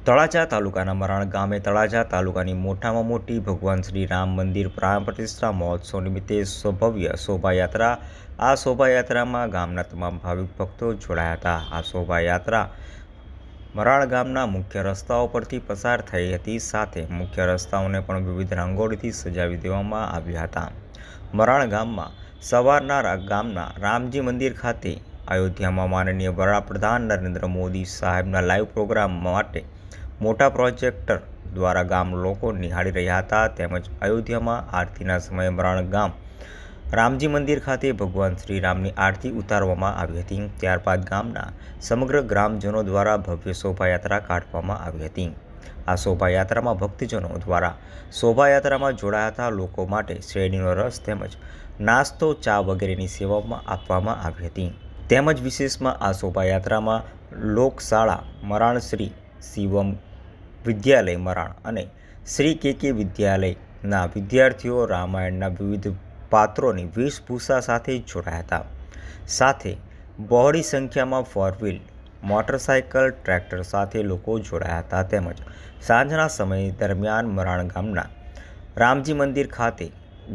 તળાજા તાલુકાના મરાણ ગામે તળાજા તાલુકાની મોટામાં મોટી ભગવાન શ્રી રામ મંદિર પ્રાણ પ્રતિષ્ઠા મહોત્સવ નિમિત્તે ભવ્ય શોભાયાત્રા. આ શોભાયાત્રામાં ગામના તમામ ભાવિક ભક્તો જોડાયા હતા. આ શોભાયાત્રા મરાણ ગામના મુખ્ય રસ્તાઓ પરથી પસાર થઈ હતી. સાથે મુખ્ય રસ્તાઓને પણ વિવિધ રંગોળીથી સજાવી દેવામાં આવ્યા હતા. મરાણ ગામમાં સવારના ગામના રામજી મંદિર ખાતે અયોધ્યામાં માનનીય વડાપ્રધાન નરેન્દ્ર મોદી સાહેબના લાઈવ પ્રોગ્રામ માટે મોટા પ્રોજેક્ટર દ્વારા ગામ લોકો નિહાળી રહ્યા હતા. તેમજ અયોધ્યામાં આરતીના સમયે મરાણ ગામ રામજી મંદિર ખાતે ભગવાન શ્રી રામની આરતી ઉતારવામાં આવી હતી. ત્યારબાદ ગામના સમગ્ર ગ્રામજનો દ્વારા ભવ્ય શોભાયાત્રા કાઢવામાં આવી હતી. આ શોભાયાત્રામાં ભક્તજનો દ્વારા શોભાયાત્રામાં જોડાયા લોકો માટે શેરડીનો રસ તેમજ નાસ્તો, ચા વગેરેની સેવામાં આપવામાં આવી હતી. તેમજ વિશેષમાં આ શોભાયાત્રામાં લોકશાળા મરાણ, શ્રી શિવમ વિદ્યાલય મરાણ અને શ્રી કે વિદ્યાલયના વિદ્યાર્થીઓ રામાયણના વિવિધ પાત્રોની વેશભૂષા સાથે જોડાયા હતા. સાથે બહોળી સંખ્યામાં ફોર વ્હીલ, મોટરસાઇકલ, ટ્રેક્ટર સાથે લોકો જોડાયા હતા. તેમજ સાંજના સમય દરમિયાન મરાણ ગામના રામજી મંદિર ખાતે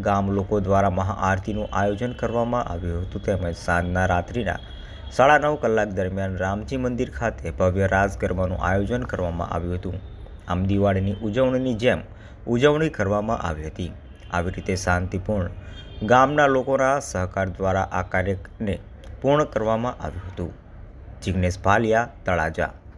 ગામ લોકો દ્વારા મહાઆરતીનું આયોજન કરવામાં આવ્યું હતું. તેમજ સાંજના રાત્રિના 9:30 કલાક દરમિયાન રામજી મંદિર ખાતે ભવ્ય રાસ ગરબાનું આયોજન કરવામાં આવ્યું હતું. આમ દિવાળીની ઉજવણીની જેમ ઉજવણી કરવામાં આવી હતી. આવી રીતે શાંતિપૂર્ણ ગામના લોકોના સહકાર દ્વારા આ કાર્યને પૂર્ણ કરવામાં આવ્યું હતું. જિગ્નેશ ભાલિયા, તળાજા.